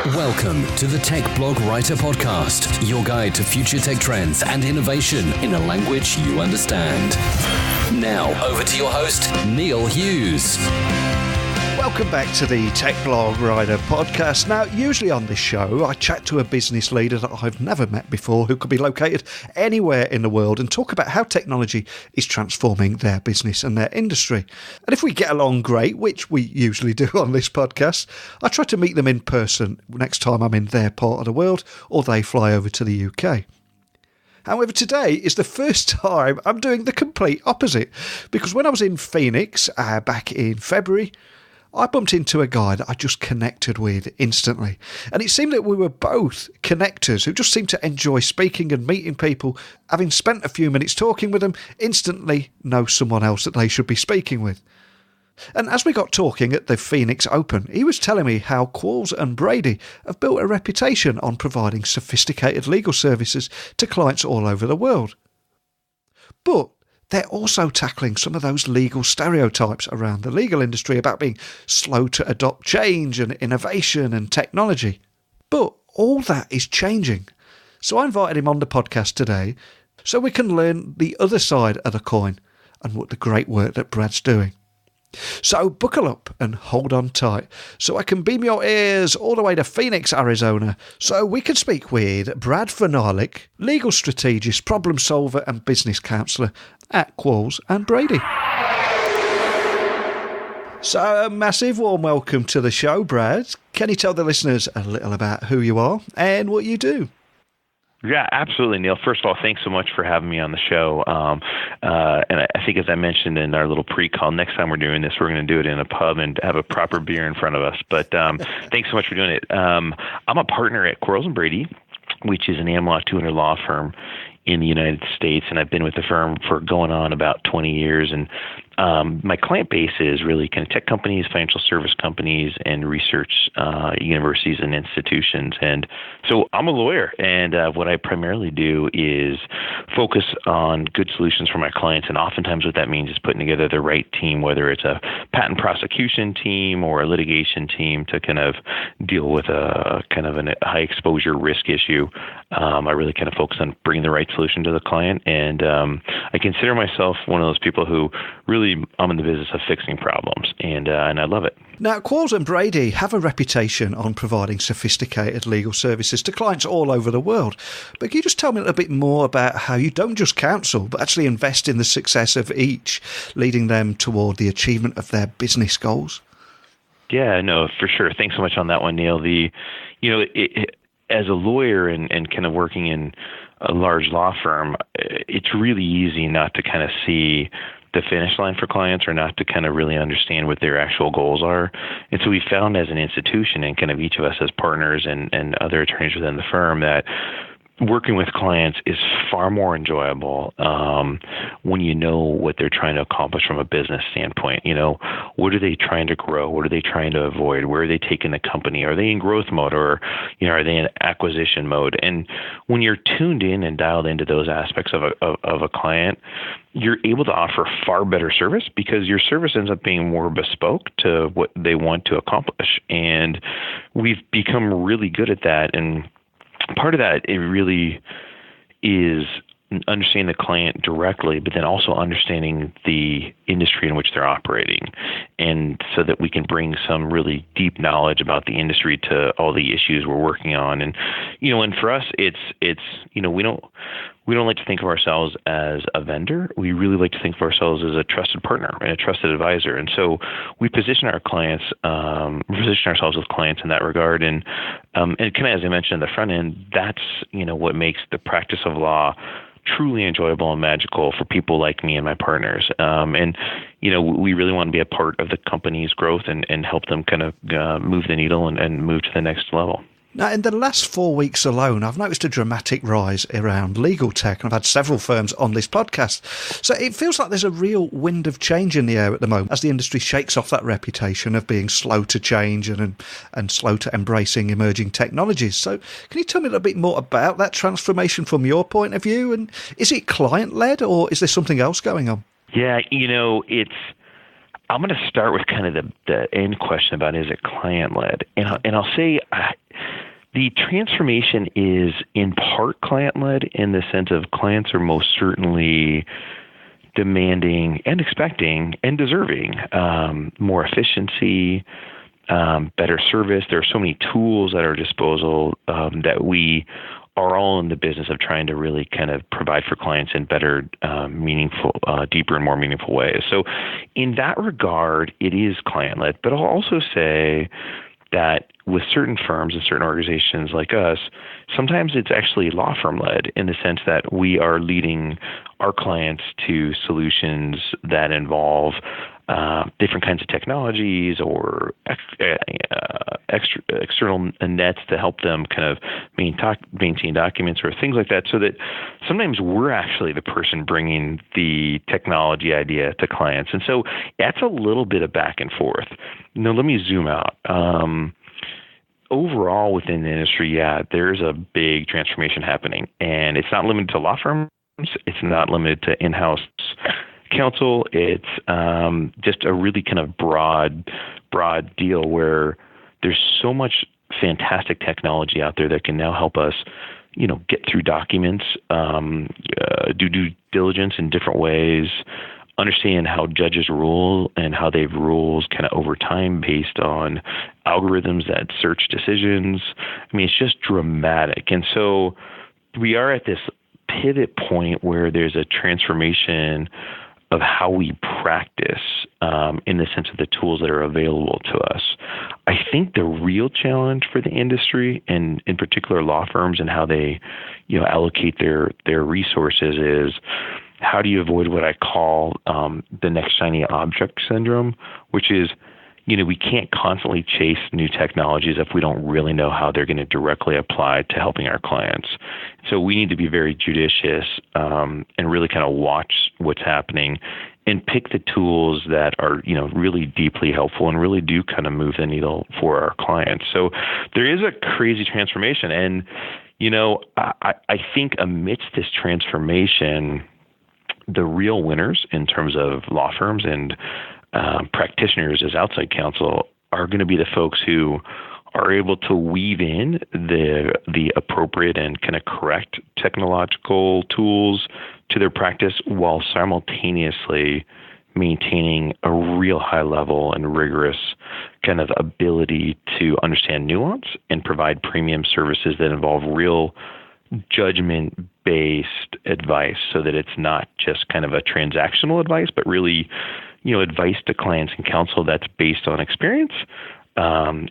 Welcome to the Tech Blog Writer Podcast, your guide to future tech trends and innovation in a language you understand. Now, over to your host, Neil Hughes. Welcome back to the Tech Blog Writer Podcast. Now, usually on this show, I chat to a business leader that I've never met before who could be located anywhere in the world and talk about how technology is transforming their business and their industry. And if we get along great, which we usually do on this podcast, I try to meet them in person next time I'm in their part of the world or they fly over to the UK. However, today is the first time I'm doing the complete opposite, because when I was in Phoenix back in February, I bumped into a guy that I just connected with instantly. And it seemed that we were both connectors who just seemed to enjoy speaking and meeting people. Having spent a few minutes talking with them, instantly know someone else that they should be speaking with. And as we got talking at the Phoenix Open, he was telling me how Quarles and Brady have built a reputation on providing sophisticated legal services to clients all over the world. But they're also tackling some of those legal stereotypes around the legal industry about being slow to adopt change and innovation and technology. But all that is changing. So I invited him on the podcast today so we can learn the other side of the coin and what the great work that Brad's doing. So buckle up and hold on tight so I can beam your ears all the way to Phoenix, Arizona, so we can speak with Brad Vynalek, legal strategist, problem solver and business counsellor at Quarles and Brady. So a massive warm welcome to the show, Brad. Can you tell the listeners a little about who you are and what you do? Yeah, absolutely, Neil. First of all, thanks so much for having me on the show. And I think, as I mentioned in our little pre-call, next time we're doing this, we're going to do it in a pub and have a proper beer in front of us. But thanks so much for doing it. I'm a partner at Quarles Brady, which is an AmLaw 200 law firm in the United States, and I've been with the firm for going on about 20 years. And my client base is really kind of tech companies, financial service companies, and research universities and institutions. And so I'm a lawyer, and what I primarily do is focus on good solutions for my clients. And oftentimes what that means is putting together the right team, whether it's a patent prosecution team or a litigation team to kind of deal with a kind of a high exposure risk issue. I really kind of focus on bringing the right solution to the client. And I consider myself one of those people who really, I'm in the business of fixing problems, and I love it. Now, Quarles and Brady have a reputation on providing sophisticated legal services to clients all over the world. But can you just tell me a little bit more about how you don't just counsel, but actually invest in the success of each, leading them toward the achievement of their business goals? Yeah, no, for sure. Thanks so much on that one, Neil. As a lawyer and kind of working in a large law firm, it's really easy not to kind of see the finish line for clients or not to kind of really understand what their actual goals are. And so we found as an institution and kind of each of us as partners and other attorneys within the firm that working with clients is far more enjoyable when you know what they're trying to accomplish from a business standpoint. You know, what are they trying to grow? What are they trying to avoid? Where are they taking the company? Are they in growth mode or, are they in acquisition mode? And when you're tuned in and dialed into those aspects of a client, you're able to offer far better service because your service ends up being more bespoke to what they want to accomplish. And we've become really good at that. And part of that, it really is understanding the client directly, but then also understanding the industry in which they're operating. And so that we can bring some really deep knowledge about the industry to all the issues we're working on. And, and for us, it's we don't like to think of ourselves as a vendor. We really like to think of ourselves as a trusted partner and a trusted advisor. And so we position ourselves with clients in that regard. And kind of, as I mentioned at the front end, that's, what makes the practice of law truly enjoyable and magical for people like me and my partners. We really want to be a part of the company's growth and help them kind of move the needle and move to the next level. Now, in the last 4 weeks alone, I've noticed a dramatic rise around LegalTech, and I've had several firms on this podcast. So it feels like there's a real wind of change in the air at the moment as the industry shakes off that reputation of being slow to change and slow to embracing emerging technologies. So can you tell me a little bit more about that transformation from your point of view? And is it client-led, or is there something else going on? Yeah, I'm going to start with kind of the end question about, is it client-led? And I'll say The transformation is in part client-led in the sense of clients are most certainly demanding and expecting and deserving more efficiency, better service. There are so many tools at our disposal that we are all in the business of trying to really kind of provide for clients in better, meaningful, deeper and more meaningful ways. So in that regard, it is client-led. But I'll also say that with certain firms and certain organizations like us, sometimes it's actually law firm-led in the sense that we are leading our clients to solutions that involve different kinds of technologies or external nets to help them kind of maintain documents or things like that, so that sometimes we're actually the person bringing the technology idea to clients. And so that's a little bit of back and forth. Now, let me zoom out. Overall, within the industry, there's a big transformation happening, and it's not limited to law firms. It's not limited to in-house counsel. It's just a really kind of broad deal where there's so much fantastic technology out there that can now help us, get through documents, do due diligence in different ways, understand how judges rule and how they've ruled kind of over time based on algorithms that search decisions. I mean, it's just dramatic. And so we are at this pivot point where there's a transformation of how we practice in the sense of the tools that are available to us. I think the real challenge for the industry, and in particular law firms and how they allocate their resources, is how do you avoid what I call the next shiny object syndrome, which is, we can't constantly chase new technologies if we don't really know how they're going to directly apply to helping our clients. So we need to be very judicious and really kind of watch what's happening and pick the tools that are, really deeply helpful and really do kind of move the needle for our clients. So there is a crazy transformation. And, I think amidst this transformation, the real winners in terms of law firms and practitioners as outside counsel are going to be the folks who are able to weave in the appropriate and kind of correct technological tools to their practice while simultaneously maintaining a real high level and rigorous kind of ability to understand nuance and provide premium services that involve real judgment-based advice, so that it's not just kind of a transactional advice, but really, advice to clients and counsel that's based on experience, and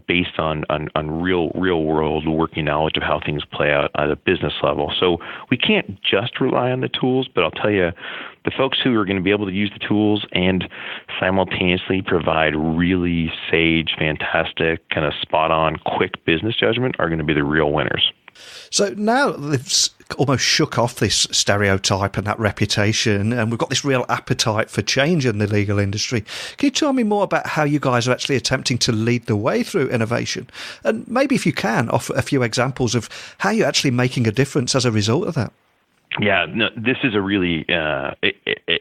based on real world working knowledge of how things play out at a business level. So we can't just rely on the tools, but I'll tell you, the folks who are going to be able to use the tools and simultaneously provide really sage, fantastic, kind of spot on, quick business judgment are going to be the real winners. So now they've almost shook off this stereotype and that reputation, and we've got this real appetite for change in the legal industry. Can you tell me more about how you guys are actually attempting to lead the way through innovation? And maybe, if you can, offer a few examples of how you're actually making a difference as a result of that. Yeah, no, this is a really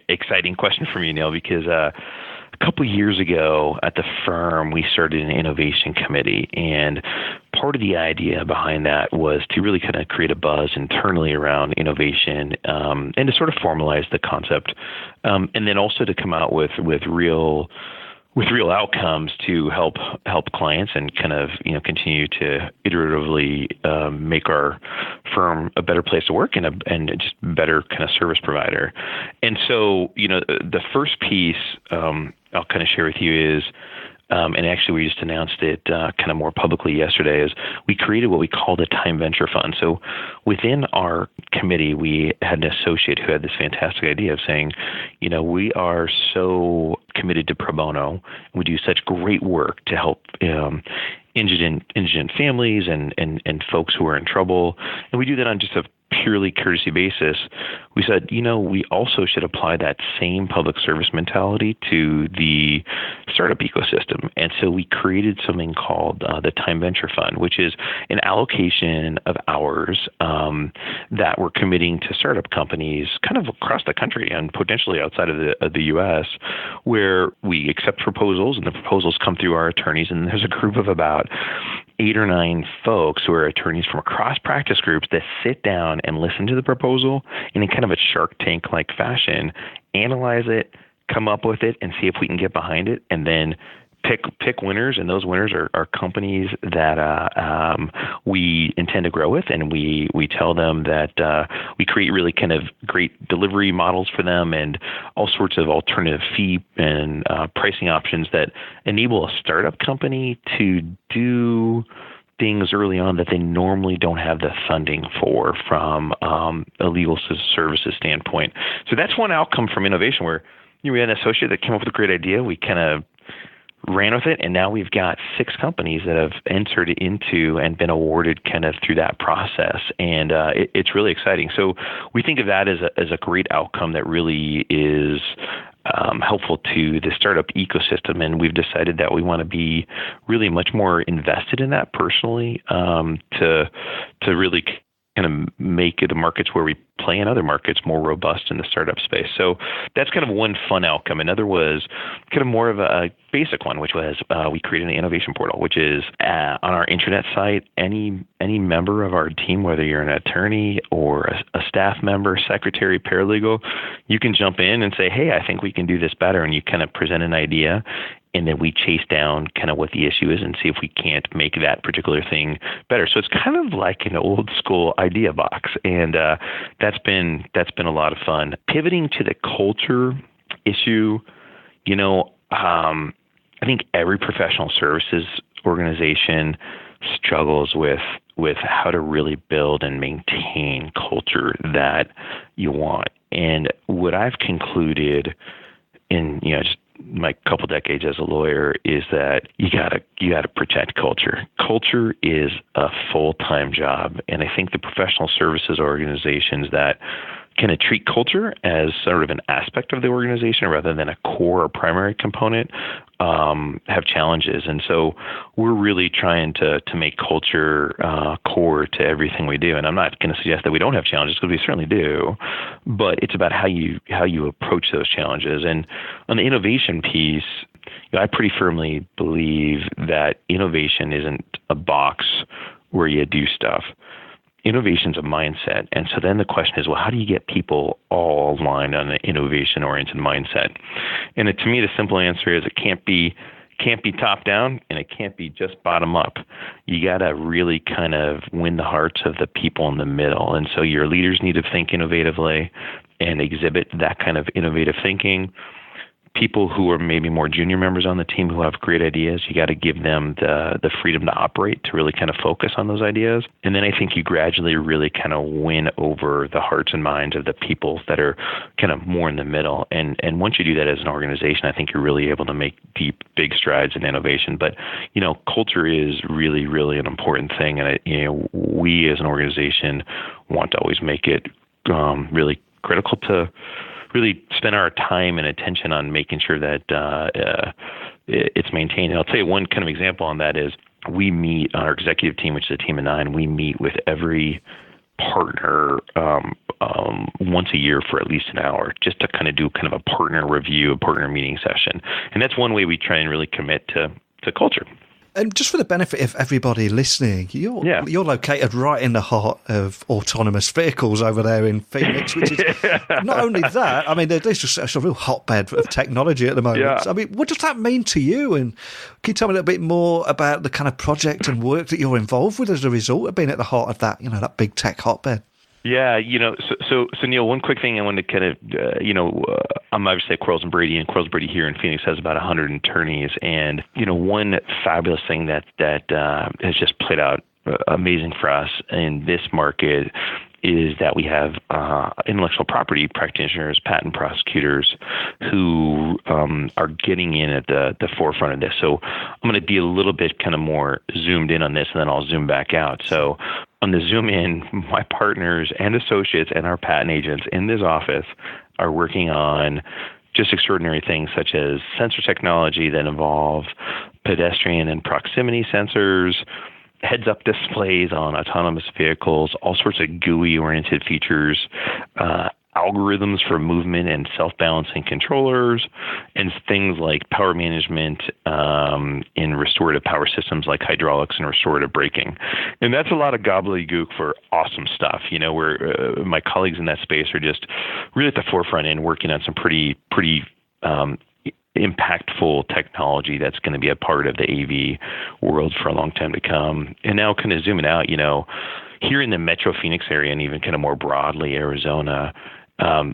exciting question for me, Neil, because a couple of years ago at the firm, we started an innovation committee, and part of the idea behind that was to really kind of create a buzz internally around innovation, and to sort of formalize the concept, and then also to come out with real outcomes to help clients and kind of continue to iteratively make our firm a better place to work and just better kind of service provider. And so the first piece I'll kind of share with you is, and actually we just announced it kind of more publicly yesterday, is we created what we call the Time Venture Fund. So within our committee, we had an associate who had this fantastic idea of saying, we are so committed to pro bono, and we do such great work to help indigent families and folks who are in trouble, and we do that on just a purely courtesy basis. We said, we also should apply that same public service mentality to the startup ecosystem. And so we created something called the Time Venture Fund, which is an allocation of hours that we're committing to startup companies kind of across the country and potentially outside of the U.S., where we accept proposals, and the proposals come through our attorneys, and there's a group of about 8 or 9 folks who are attorneys from across practice groups that sit down and listen to the proposal and in kind of a Shark Tank-like fashion, analyze it, come up with it, and see if we can get behind it, and then pick winners, and those winners are companies that we intend to grow with, and we tell them that we create really kind of great delivery models for them and all sorts of alternative fee and pricing options that enable a startup company to do things early on that they normally don't have the funding for from a legal services standpoint. So that's one outcome from innovation where we had an associate that came up with a great idea. We kind of ran with it, and now we've got 6 companies that have entered into and been awarded kind of through that process, and it's really exciting. So we think of that as a great outcome that really is helpful to the startup ecosystem, and we've decided that we want to be really much more invested in that personally to really kind of make the markets where we play in other markets more robust in the startup space. So that's kind of one fun outcome. Another was kind of more of a basic one, which was we created an innovation portal, which is on our intranet site, any member of our team, whether you're an attorney or a staff member, secretary, paralegal, you can jump in and say, hey, I think we can do this better. And you kind of present an idea, and then we chase down kind of what the issue is and see if we can't make that particular thing better. So it's kind of like an old school idea box, and that's been a lot of fun. Pivoting to the culture issue, I think every professional services organization struggles with how to really build and maintain culture that you want. And what I've concluded in just my couple decades as a lawyer is that you gotta protect culture. Culture is a full-time job, and I think the professional services organizations that kind of treat culture as sort of an aspect of the organization rather than a core or primary component have challenges. And so we're really trying to make culture core to everything we do. And I'm not going to suggest that we don't have challenges, because we certainly do, but it's about how you approach those challenges. And on the innovation piece, I pretty firmly believe that innovation isn't a box where you do stuff. Innovation's a mindset. And so then the question is, well, how do you get people all aligned on an innovation-oriented mindset? And to me, the simple answer is it can't be top down, and it can't be just bottom up. You got to really kind of win the hearts of the people in the middle. And so your leaders need to think innovatively and exhibit that kind of innovative thinking. People who are maybe more junior members on the team who have great ideas, you got to give them the freedom to operate, to really kind of focus on those ideas. And then I think you gradually really kind of win over the hearts and minds of the people that are kind of more in the middle. And once you do that as an organization, I think you're really able to make big strides in innovation. But, culture is really, really an important thing. And, we as an organization want to always make it really critical to really spend our time and attention on making sure that it's maintained. And I'll tell you one kind of example on that is we meet on our executive team, which is a team of 9. We meet with every partner once a year for at least an hour, just to kind of do kind of a partner review, a partner meeting session. And that's one way we try and really commit to culture. And just for the benefit of everybody listening, you're located right in the heart of autonomous vehicles over there in Phoenix, which is not only that, I mean, there's just a real hotbed of technology at the moment. Yeah. So, I mean, what does that mean to you? And can you tell me a little bit more about the kind of project and work that you're involved with as a result of being at the heart of that, that big tech hotbed? Yeah, so Neil, one quick thing I wanted to kind of, I'm obviously at Quarles Brady, and Quarles Brady here in Phoenix has about 100 attorneys. And, one fabulous thing that has just played out amazing for us in this market is that we have intellectual property practitioners, patent prosecutors who are getting in at the forefront of this. So I'm going to be a little bit kind of more zoomed in on this, and then I'll zoom back out. So on the zoom in, my partners and associates and our patent agents in this office are working on just extraordinary things such as sensor technology that involve pedestrian and proximity sensors, heads-up displays on autonomous vehicles, all sorts of GUI-oriented features, algorithms for movement and self-balancing controllers, and things like power management in restorative power systems like hydraulics and restorative braking. And that's a lot of gobbledygook for awesome stuff, where my colleagues in that space are just really at the forefront and working on some pretty impactful technology that's going to be a part of the AV world for a long time to come. And now kind of zooming out, here in the Metro Phoenix area and even kind of more broadly Arizona,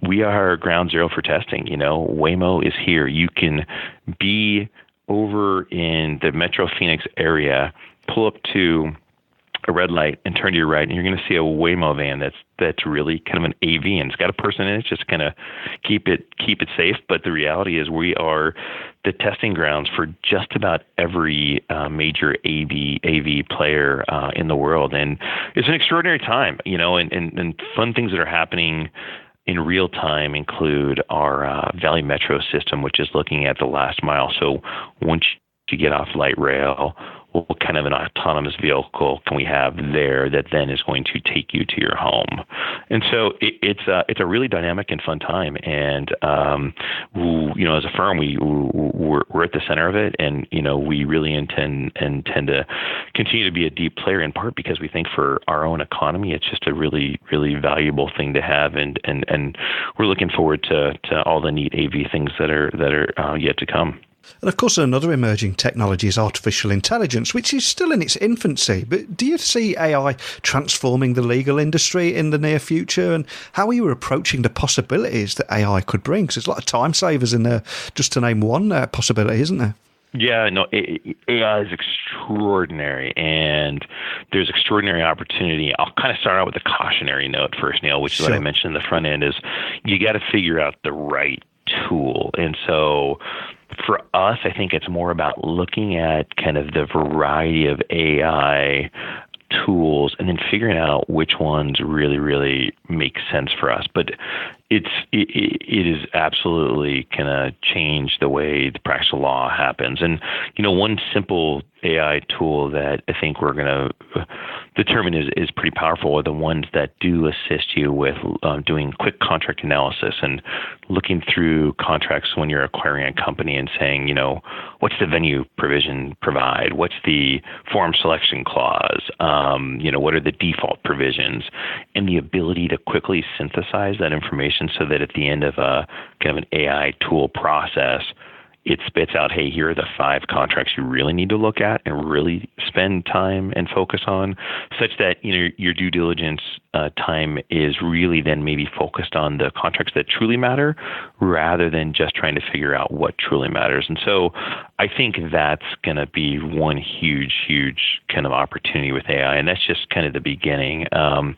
we are ground zero for testing. Waymo is here. You can be over in the Metro Phoenix area, pull up to a red light and turn to your right, and you're going to see a Waymo van that's really kind of an AV, and it's got a person in it, just kind of keep it safe. But the reality is we are the testing grounds for just about every major AV player in the world. And it's an extraordinary time, and fun things that are happening in real time include our Valley Metro system, which is looking at the last mile. So once you get off light rail, what kind of an autonomous vehicle can we have there that then is going to take you to your home? And so it's a really dynamic and fun time. And as a firm, we're at the center of it, and we really intend to continue to be a deep player, in part because we think for our own economy, it's just a really, really valuable thing to have, and we're looking forward to all the neat AV things that are yet to come. And of course, another emerging technology is artificial intelligence, which is still in its infancy. But do you see AI transforming the legal industry in the near future? And how are you approaching the possibilities that AI could bring? Because there's a lot of time savers in there, just to name one possibility, isn't there? Yeah, no, AI is extraordinary, and there's extraordinary opportunity. I'll kind of start out with a cautionary note first, Neil, which is what I mentioned in the front end, is you got to figure out the right tool. And so for us, I think it's more about looking at kind of the variety of AI tools and then figuring out which ones really, really make sense for us. But it is absolutely going to change the way the practice of law happens. And, one simple AI tool that I think we're going to determine is pretty powerful are the ones that do assist you with doing quick contract analysis and looking through contracts when you're acquiring a company and saying, what's the venue provision provide? What's the form selection clause? What are the default provisions? And the ability to quickly synthesize that information so that at the end of a kind of an AI tool process, it spits out, hey, here are the 5 contracts you really need to look at and really spend time and focus on, such that your due diligence time is really then maybe focused on the contracts that truly matter rather than just trying to figure out what truly matters. And so I think that's going to be one huge, huge kind of opportunity with AI, and that's just kind of the beginning. And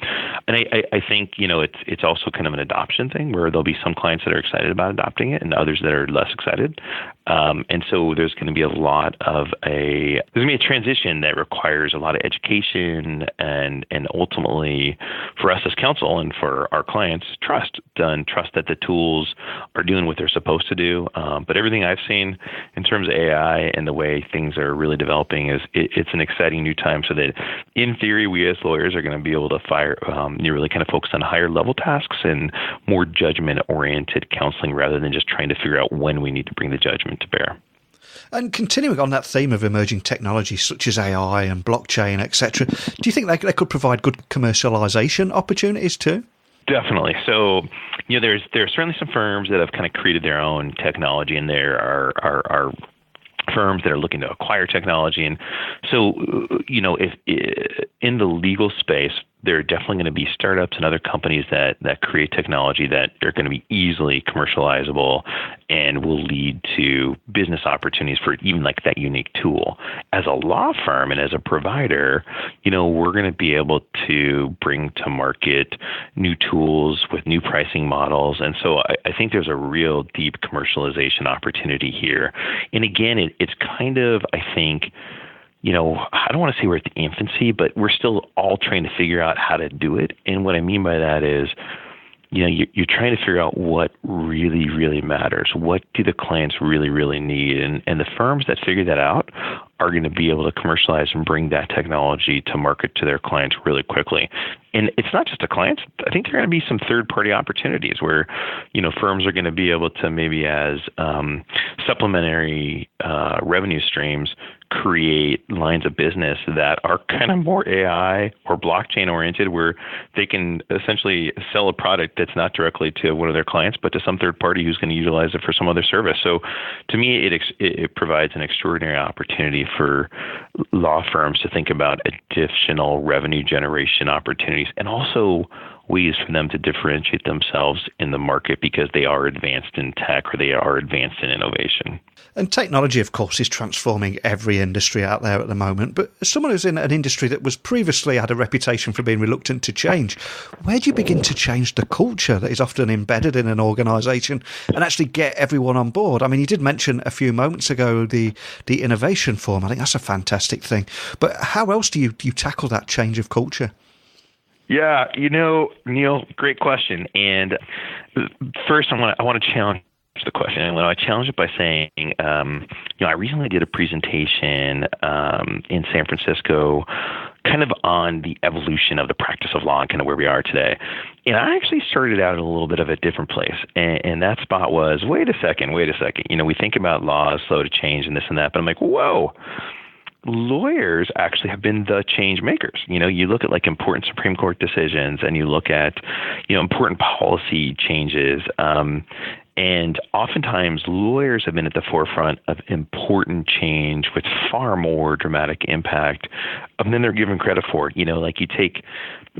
I think, it's also kind of an adoption thing where there'll be some clients that are excited about adopting it and others that are less excited. And so there's going to be there's going to be a transition that requires a lot of education and ultimately for us as counsel and for our clients, trust that the tools are doing what they're supposed to do. But everything I've seen in terms of AI and the way things are really developing is it's an exciting new time, so that in theory, we as lawyers are going to be able to really kind of focus on higher level tasks and more judgment oriented counseling rather than just trying to figure out when we need to bring the judgment to bear. And continuing on that theme of emerging technologies such as AI and blockchain, etc., do you think they could provide good commercialization opportunities too? Definitely. So, there are certainly some firms that have kind of created their own technology, and there are firms that are looking to acquire technology. And so, if in the legal space, there are definitely going to be startups and other companies that create technology that are going to be easily commercializable and will lead to business opportunities for even like that unique tool. As a law firm and as a provider, we're going to be able to bring to market new tools with new pricing models. And so I think there's a real deep commercialization opportunity here. And again, it's kind of, I think, I don't want to say we're at the infancy, but we're still all trying to figure out how to do it. And what I mean by that is, you're trying to figure out what really, really matters. What do the clients really, really need? And the firms that figure that out are going to be able to commercialize and bring that technology to market to their clients really quickly. And it's not just to clients. I think there are going to be some third-party opportunities where, firms are going to be able to maybe as supplementary revenue streams create lines of business that are kind of more AI or blockchain oriented, where they can essentially sell a product that's not directly to one of their clients, but to some third party who's going to utilize it for some other service. So to me, it provides an extraordinary opportunity for law firms to think about additional revenue generation opportunities and also ways for them to differentiate themselves in the market because they are advanced in tech or they are advanced in innovation. And technology, of course, is transforming every industry out there at the moment. But as someone who's in an industry that was previously had a reputation for being reluctant to change, where do you begin to change the culture that is often embedded in an organisation and actually get everyone on board? I mean, you did mention a few moments ago the innovation forum. I think that's a fantastic thing. But how else do you tackle that change of culture? Yeah, Neil, great question. And first, I want to challenge the question. And I challenge it by saying, I recently did a presentation in San Francisco kind of on the evolution of the practice of law and kind of where we are today. And I actually started out in a little bit of a different place. And that spot was, wait a second. We think about law as slow to change and this and that. But I'm like, whoa. Lawyers actually have been the change makers. You look at like important Supreme Court decisions and you look at, important policy changes. And oftentimes lawyers have been at the forefront of important change with far more dramatic impact than they're given credit for. Like you take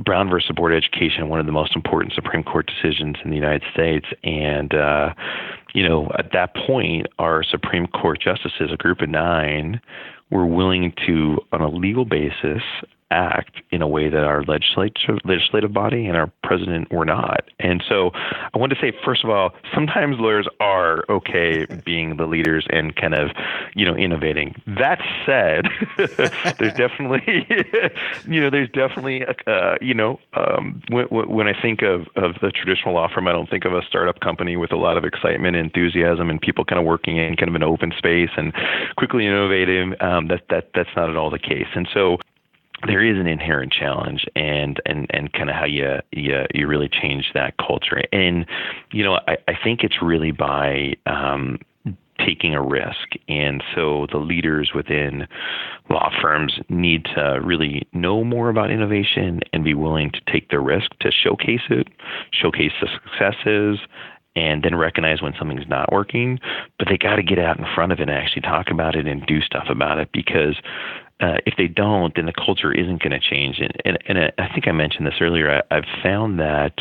Brown versus Board of Education, one of the most important Supreme Court decisions in the United States. And, at that point, our Supreme Court justices, a group of 9, were willing to, on a legal basis, act in a way that our legislative body and our president were not. And so I want to say, first of all, sometimes lawyers are okay being the leaders and kind of, innovating. That said, there's definitely, when I think of the traditional law firm, I don't think of a startup company with a lot of excitement and enthusiasm and people kind of working in kind of an open space and quickly innovative. That's not at all the case. And so there is an inherent challenge and kind of how you really change that culture. And, I think it's really by taking a risk. And so the leaders within law firms need to really know more about innovation and be willing to take the risk to showcase it, showcase the successes, and then recognize when something's not working. But they got to get out in front of it and actually talk about it and do stuff about it, because if they don't, then the culture isn't going to change. And I think I mentioned this earlier. I've found that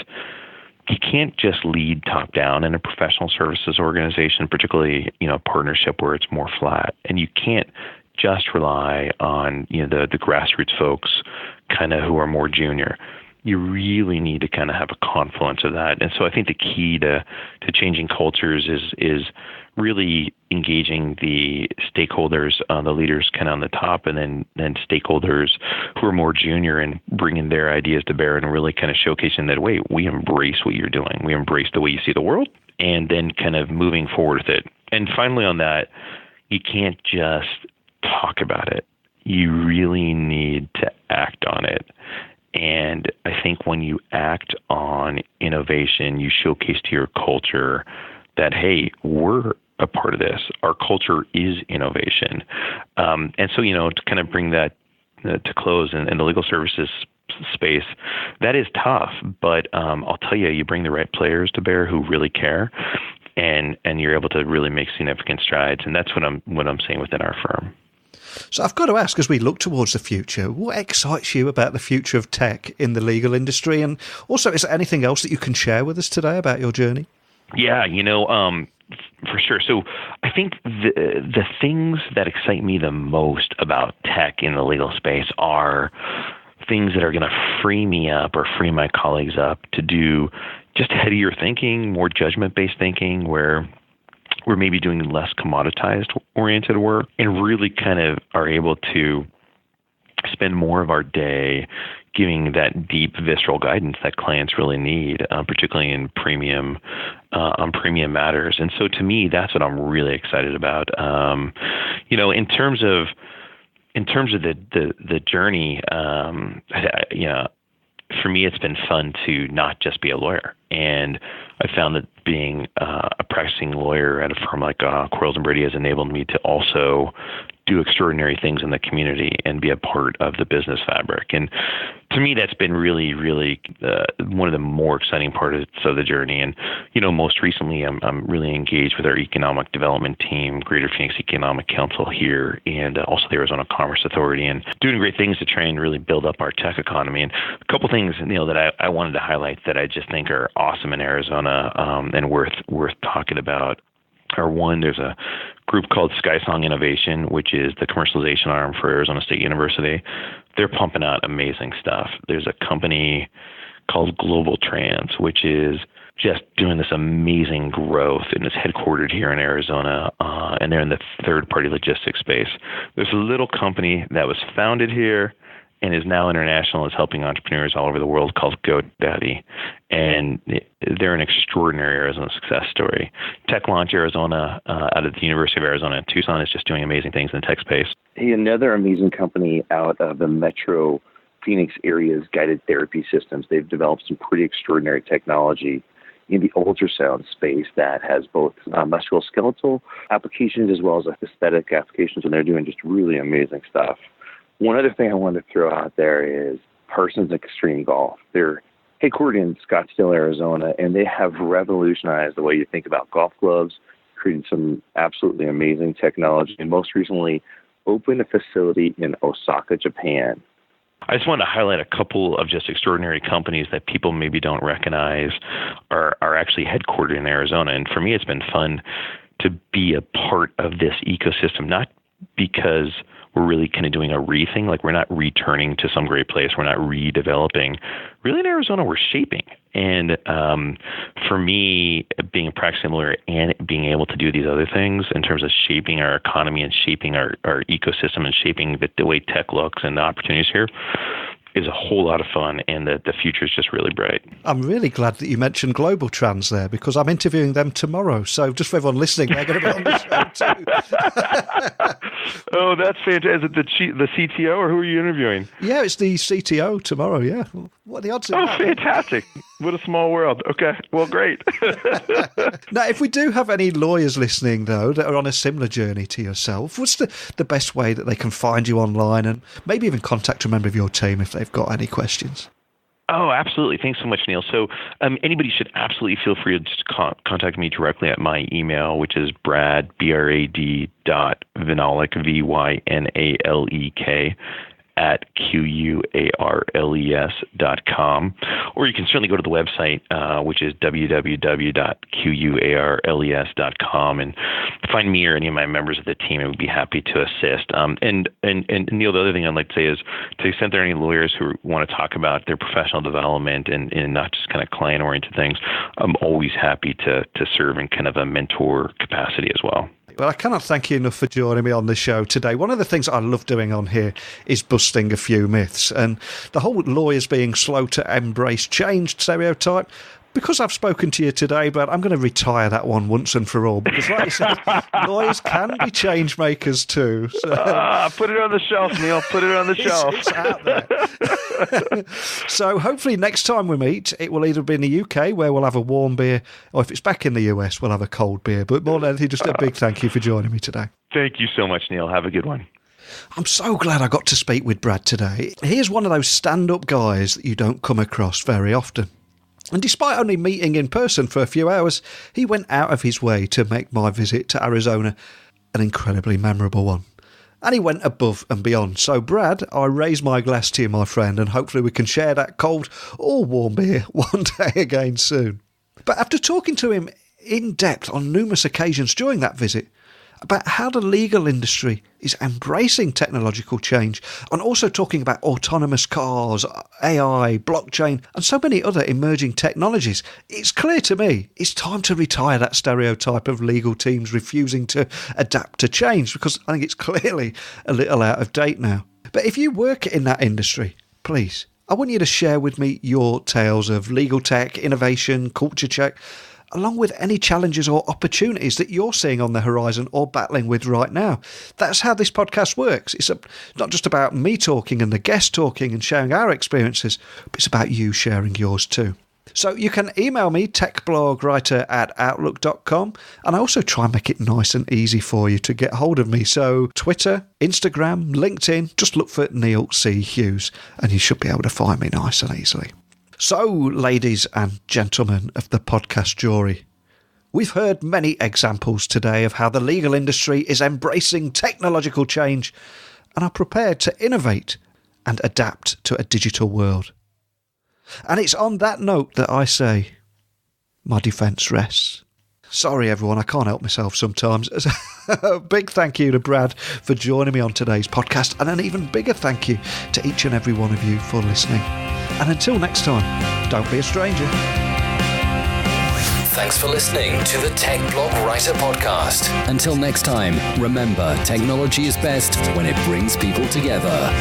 you can't just lead top down in a professional services organization, particularly, a partnership where it's more flat. And you can't just rely on, the grassroots folks kind of who are more junior. You really need to kind of have a confluence of that. And so I think the key to changing cultures is really engaging the stakeholders, the leaders kind of on the top, and then stakeholders who are more junior and bringing their ideas to bear and really kind of showcasing that, wait, we embrace what you're doing. We embrace the way you see the world, and then kind of moving forward with it. And finally on that, you can't just talk about it. You really need to act on it. And I think when you act on innovation, you showcase to your culture that, hey, we're a part of this. Our culture is innovation. And so, to kind of bring that to close in the legal services space, that is tough. But I'll tell you, you bring the right players to bear who really care, and you're able to really make significant strides. And that's what I'm saying within our firm. So I've got to ask, as we look towards the future, what excites you about the future of tech in the legal industry? And also, is there anything else that you can share with us today about your journey? Yeah, for sure. So I think the things that excite me the most about tech in the legal space are things that are going to free me up or free my colleagues up to do just headier thinking, more judgment-based thinking, where we're maybe doing less commoditized oriented work and really kind of are able to spend more of our day giving that deep visceral guidance that clients really need, particularly in premium matters. And so to me, that's what I'm really excited about. In terms of in terms of the journey, for me, it's been fun to not just be a lawyer. And I found that being a practicing lawyer at a firm like Quarles Brady has enabled me to also do extraordinary things in the community and be a part of the business fabric. And to me, that's been really, really one of the more exciting parts of the journey. And, most recently, I'm really engaged with our economic development team, Greater Phoenix Economic Council here, and also the Arizona Commerce Authority, and doing great things to try and really build up our tech economy. And a couple things, that I wanted to highlight that I just think are awesome in Arizona and worth talking about. One, there's a group called SkySong Innovation, which is the commercialization arm for Arizona State University. They're pumping out amazing stuff. There's a company called Global Trans, which is just doing this amazing growth, and it's headquartered here in Arizona, and they're in the third-party logistics space. There's a little company that was founded here and is now international, is helping entrepreneurs all over the world, called GoDaddy. And they're an extraordinary Arizona success story. Tech Launch Arizona out of the University of Arizona in Tucson is just doing amazing things in the tech space. Hey, another amazing company out of the metro Phoenix area's guided therapy systems. They've developed some pretty extraordinary technology in the ultrasound space that has both musculoskeletal applications as well as aesthetic applications, and they're doing just really amazing stuff. One other thing I wanted to throw out there is Parsons Extreme Golf. They're headquartered in Scottsdale, Arizona, and they have revolutionized the way you think about golf gloves, created some absolutely amazing technology, and most recently opened a facility in Osaka, Japan. I just want to highlight a couple of just extraordinary companies that people maybe don't recognize are actually headquartered in Arizona. And for me, it's been fun to be a part of this ecosystem, not because we're really kind of doing a re-thing, like we're not returning to some great place, we're not redeveloping. Really in Arizona, we're shaping. And for me, being a practicing lawyer and being able to do these other things in terms of shaping our economy and shaping our ecosystem and shaping the way tech looks and the opportunities here is a whole lot of fun, and the future is just really bright. I'm really glad that you mentioned Global Trans there, because I'm interviewing them tomorrow. So just for everyone listening, they're going to be on the show too. Oh, that's fantastic. Is it the CTO, or who are you interviewing? Yeah, it's the CTO tomorrow, yeah. What are the odds of that? Oh, fantastic. What a small world. Okay, well, great. Now, if we do have any lawyers listening, though, that are on a similar journey to yourself, what's the best way that they can find you online and maybe even contact a member of your team if they've got any questions? Oh, absolutely. Thanks so much, Neil. So anybody should absolutely feel free to just contact me directly at my email, which is Brad, B-R-A-D, Vynalek, V-Y-N-A-L-E-K, at QUARLES.com. Or you can certainly go to the website, which is www.QUARLES.com, and find me or any of my members of the team, and we'd be happy to assist. And Neil, the other thing I'd like to say is, to the extent there are any lawyers who want to talk about their professional development and not just kind of client-oriented things, I'm always happy to serve in kind of a mentor capacity as well. Well, I cannot thank you enough for joining me on the show today. One of the things I love doing on here is busting a few myths, and the whole lawyers being slow to embrace change stereotype. Because I've spoken to you today, Brad, I'm going to retire that one once and for all. Because like you said, lawyers can be change makers too. So. Put it on the shelf, Neil. Put it on the shelf. It's out there. So hopefully next time we meet, it will either be in the UK, where we'll have a warm beer, or if it's back in the US, we'll have a cold beer. But more than anything, just a big thank you for joining me today. Thank you so much, Neil. Have a good one. I'm so glad I got to speak with Brad today. He's one of those stand-up guys that you don't come across very often. And despite only meeting in person for a few hours, he went out of his way to make my visit to Arizona an incredibly memorable one. And he went above and beyond. So, Brad, I raise my glass to you, my friend, and hopefully we can share that cold or warm beer one day again soon. But after talking to him in depth on numerous occasions during that visit, about how the legal industry is embracing technological change, and also talking about autonomous cars, AI, blockchain, and so many other emerging technologies, it's clear to me it's time to retire that stereotype of legal teams refusing to adapt to change, because I think it's clearly a little out of date now. But if you work in that industry, please, I want you to share with me your tales of legal tech, innovation, culture check, along with any challenges or opportunities that you're seeing on the horizon or battling with right now. That's how this podcast works. It's not just about me talking and the guest talking and sharing our experiences, but it's about you sharing yours too. So you can email me, techblogwriter@outlook.com, and I also try and make it nice and easy for you to get hold of me. So Twitter, Instagram, LinkedIn, just look for Neil C. Hughes and you should be able to find me nice and easily. So, ladies and gentlemen of the podcast jury, we've heard many examples today of how the legal industry is embracing technological change and are prepared to innovate and adapt to a digital world. And it's on that note that I say, my defence rests. Sorry everyone, I can't help myself sometimes. A big thank you to Brad for joining me on today's podcast, and an even bigger thank you to each and every one of you for listening. And until next time, don't be a stranger. Thanks for listening to the Tech Blog Writer Podcast. Until next time, remember, technology is best when it brings people together.